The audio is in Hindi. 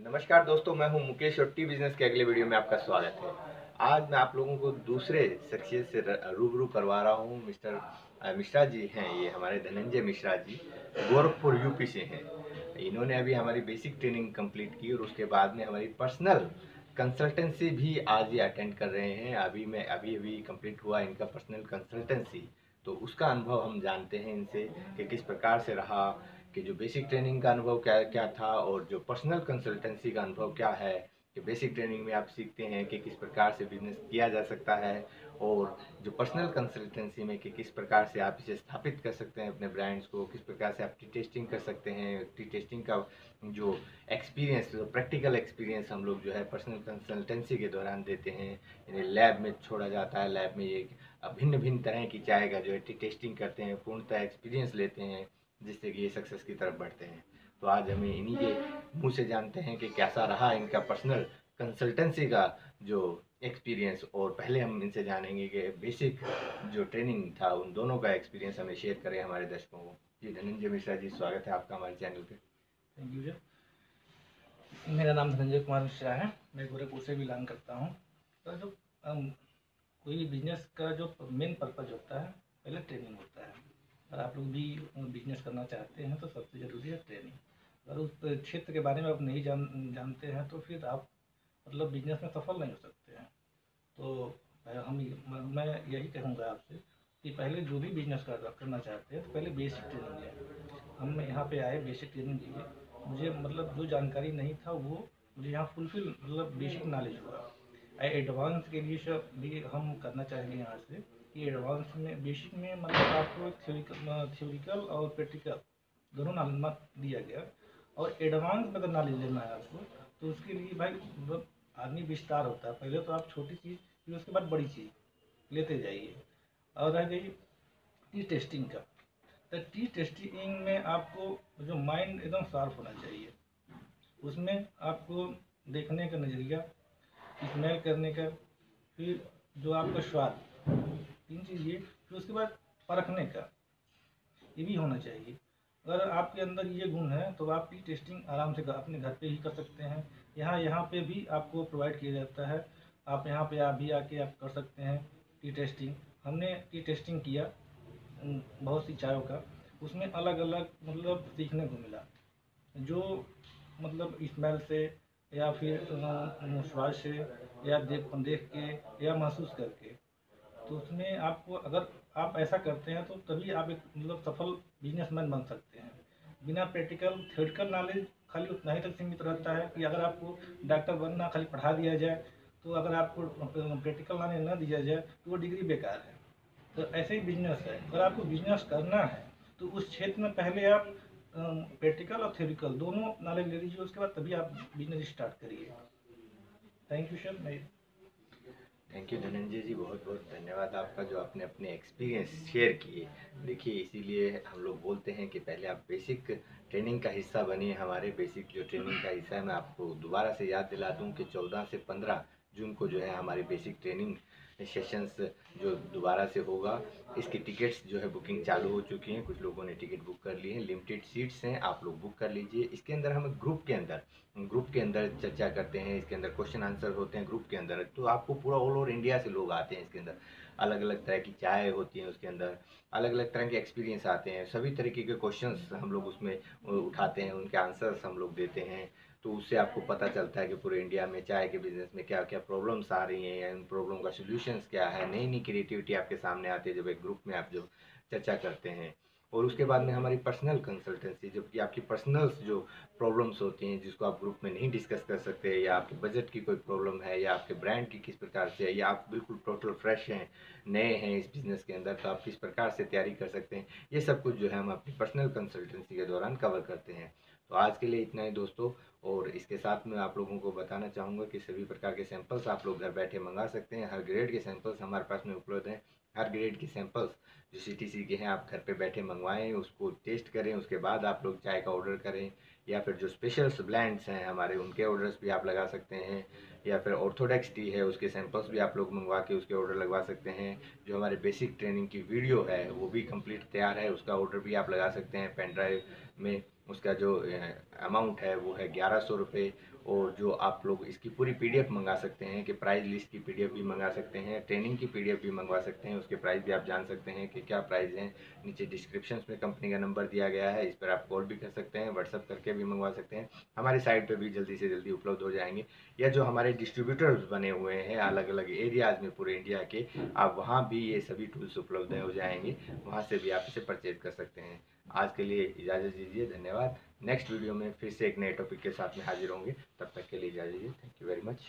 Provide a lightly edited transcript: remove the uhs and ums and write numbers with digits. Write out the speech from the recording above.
नमस्कार दोस्तों, मैं हूं मुकेश और टी बिजनेस के अगले वीडियो में आपका स्वागत है। आज मैं आप लोगों को दूसरे शख्सियत से रूबरू करवा रहा हूं। मिस्टर मिश्रा जी हैं, ये हमारे धनंजय मिश्रा जी गोरखपुर यूपी से हैं। इन्होंने अभी हमारी बेसिक ट्रेनिंग कंप्लीट की और उसके बाद में हमारी पर्सनल कंसल्टेंसी भी आज ये अटेंड कर रहे हैं। अभी अभी कंप्लीट हुआ इनका पर्सनल कंसल्टेंसी, तो उसका अनुभव हम जानते हैं इनसे कि किस प्रकार से रहा, कि जो बेसिक ट्रेनिंग का अनुभव क्या क्या था और जो पर्सनल कंसल्टेंसी का अनुभव क्या है। कि बेसिक ट्रेनिंग में आप सीखते हैं कि किस प्रकार से बिजनेस किया जा सकता है, और जो पर्सनल कंसल्टेंसी में कि किस प्रकार से आप इसे स्थापित कर सकते हैं अपने ब्रांड्स को, किस प्रकार से आप टी टेस्टिंग कर सकते हैं। टी टेस्टिंग का जो एक्सपीरियंस, जो प्रैक्टिकल एक्सपीरियंस हम लोग जो है पर्सनल कंसल्टेंसी के दौरान देते हैं। इन्हें लैब में छोड़ा जाता है, लैब में ये भिन्न भिन्न तरह की चाय का जो है टी टेस्टिंग करते हैं, पूर्णतः एक्सपीरियंस लेते हैं, जिससे कि ये सक्सेस की तरफ बढ़ते हैं। तो आज हमें इन्हीं के मुंह से जानते हैं कि कैसा रहा इनका पर्सनल कंसल्टेंसी का जो एक्सपीरियंस। और पहले हम इनसे जानेंगे कि बेसिक जो ट्रेनिंग था उन दोनों का एक्सपीरियंस हमें शेयर करें हमारे दर्शकों को। जी धनंजय मिश्रा जी, स्वागत है आपका हमारे चैनल पे। Thank you sir. मेरा नाम धनंजय कुमार मिश्रा है। मैं गोरखपुर से बिलोंग करता हूँ। तो जो कोई भी बिजनेस का जो मेन पर्पज होता है, पहले ट्रेनिंग होता है। अगर आप लोग भी बिजनेस करना चाहते हैं तो सबसे ज़रूरी है ट्रेनिंग। अगर उस क्षेत्र के बारे में आप नहीं जानते हैं तो फिर आप मतलब बिजनेस में सफल नहीं हो सकते हैं। तो मैं यही कहूँगा आपसे कि पहले जो भी बिजनेस करना चाहते हैं तो पहले बेसिक ट्रेनिंग लें। हम यहाँ पे आए, बेसिक ट्रेनिंग लिए। मुझे मतलब जो जानकारी नहीं था वो मुझे यहाँ फुलफिल मतलब बेसिक नॉलेज हुआ। एडवांस के लिए सब भी हम करना चाहेंगे यहाँ से कि एडवांस में बेसिक में मतलब आपको थ्योरिकल और प्रैक्टिकल दोनों नॉलेज दिया गया। और एडवांस में अगर नॉलेज लेना है आपको तो उसके लिए भाई मतलब आदमी विस्तार होता है। पहले तो आप छोटी चीज़, फिर उसके बाद बड़ी चीज़ लेते जाइए। और रह गई टी टेस्टिंग का, तो टी टेस्टिंग में आपको जो माइंड एकदम शार्प होना चाहिए। उसमें आपको देखने का नज़रिया, स्मेल करने का, फिर जो आपका स्वाद, तीन चीज़ ये, फिर उसके बाद परखने का, ये भी होना चाहिए। अगर आपके अंदर ये गुण है तो आप टी टेस्टिंग आराम से अपने घर पे ही कर सकते हैं। यहाँ पे भी आपको प्रोवाइड किया जाता है। आप यहाँ पे आप भी आके आप कर सकते हैं टी टेस्टिंग। हमने टी टेस्टिंग किया बहुत सी चायों का। उसमें अलग अलग मतलब सीखने को मिला। जो मतलब स्मेल से या फिर स्वाद से या देख देख के या महसूस करके, तो उसमें आपको अगर आप ऐसा करते हैं तो तभी आप एक मतलब सफल बिजनेसमैन बन सकते हैं। बिना प्रैक्टिकल थ्योरिकल नॉलेज खाली उतना ही तक सीमित रहता है कि अगर आपको डॉक्टर बनना खाली पढ़ा दिया जाए, तो अगर आपको प्रैक्टिकल नॉलेज न दिया जाए तो वो डिग्री बेकार है। तो ऐसे ही बिजनेस है, अगर आपको बिजनेस करना है तो उस क्षेत्र में पहले आप प्रैक्टिकल और थ्योरिकल दोनों नॉलेज ले लीजिए, उसके बाद तभी आप बिजनेस स्टार्ट करिए। Thank you sir. मैं थैंक यू धनंजय जी, बहुत बहुत धन्यवाद आपका जो आपने अपने एक्सपीरियंस शेयर किए। देखिए, इसीलिए हम लोग बोलते हैं कि पहले आप बेसिक ट्रेनिंग का हिस्सा बनिए। हमारे बेसिक जो ट्रेनिंग का हिस्सा है, मैं आपको दोबारा से याद दिला दूं कि 14 से 15 जून को जो है हमारी बेसिक ट्रेनिंग सेशंस जो दोबारा से होगा। इसकी टिकट्स जो है बुकिंग चालू हो चुकी हैं, कुछ लोगों ने टिकट बुक कर ली है, लिमिटेड सीट्स हैं, आप लोग बुक कर लीजिए। इसके अंदर हम ग्रुप के अंदर चर्चा करते हैं। इसके अंदर क्वेश्चन आंसर होते हैं ग्रुप के अंदर। तो आपको पूरा ऑल ओवर इंडिया से लोग आते हैं इसके अंदर। अलग अलग तरह की चाय होती है उसके अंदर, अलग अलग तरह के एक्सपीरियंस आते हैं, सभी तरीके के क्वेश्चंस हम लोग उसमें उठाते हैं, उनके आंसर्स हम लोग देते हैं। तो उससे आपको पता चलता है कि पूरे इंडिया में चाय के बिजनेस में क्या क्या प्रॉब्लम्स आ रही हैं, या इन प्रॉब्लम का सोल्यूशंस क्या है। नई नई क्रिएटिविटी आपके सामने आती है जब एक ग्रुप में आप जब चर्चा करते हैं। और उसके बाद में हमारी पर्सनल कंसल्टेंसी, जबकि आपकी पर्सनल्स जो प्रॉब्लम्स होती हैं जिसको आप ग्रुप में नहीं डिस्कस कर सकते, या आपके बजट की कोई प्रॉब्लम है, या आपके ब्रांड की किस प्रकार से है, या आप बिल्कुल टोटल फ्रेश हैं, नए हैं इस बिज़नेस के अंदर, तो आप किस प्रकार से तैयारी कर सकते हैं, ये सब कुछ जो है हम अपनी पर्सनल कंसल्टेंसी के दौरान कवर करते हैं। तो आज के लिए इतना ही दोस्तों। और इसके साथ में आप लोगों को बताना चाहूँगा कि सभी प्रकार के सैंपल्स आप लोग घर बैठे मंगा सकते हैं। हर ग्रेड के सैंपल्स हमारे पास में उपलब्ध हैं। हर ग्रेड की सैंपल्स जो सीटीसी के हैं आप घर पे बैठे मंगवाएं, उसको टेस्ट करें, उसके बाद आप लोग चाय का ऑर्डर करें। या फिर जो स्पेशल ब्लेंड्स हैं हमारे, उनके ऑर्डर्स भी आप लगा सकते हैं। या फिर ऑर्थोडॉक्स टी है, उसके सैंपल्स भी आप लोग मंगवा के उसके ऑर्डर लगवा सकते हैं। जो हमारे बेसिक ट्रेनिंग की वीडियो है वो भी कंप्लीट तैयार है, उसका ऑर्डर भी आप लगा सकते हैं पेन ड्राइव में। उसका जो अमाउंट है वो है 1100 रुपये। और जो आप लोग इसकी पूरी पीडीएफ मंगा सकते हैं, कि प्राइस लिस्ट की पीडीएफ भी मंगा सकते हैं, ट्रेनिंग की पीडीएफ भी मंगवा सकते हैं, उसके प्राइस भी आप जान सकते हैं कि क्या प्राइस हैं। नीचे डिस्क्रिप्शन में कंपनी का नंबर दिया गया है, इस पर आप कॉल भी कर सकते हैं, व्हाट्सअप करके भी मंगवा सकते हैं। हमारी साइट पर भी जल्दी से जल्दी उपलब्ध हो जाएंगे, या जो हमारे डिस्ट्रीब्यूटर्स बने हुए हैं अलग अलग एरियाज़ में पूरे इंडिया के, आप वहाँ भी ये सभी टूल्स उपलब्ध हो जाएंगे, वहाँ से भी आप इसे परचेज कर सकते हैं। आज के लिए इजाज़त दीजिए, धन्यवाद। नेक्स्ट वीडियो में फिर से एक नए टॉपिक के साथ में हाजिर होंगे, तब तक के लिए इजाज़त दीजिए। Thank you very much.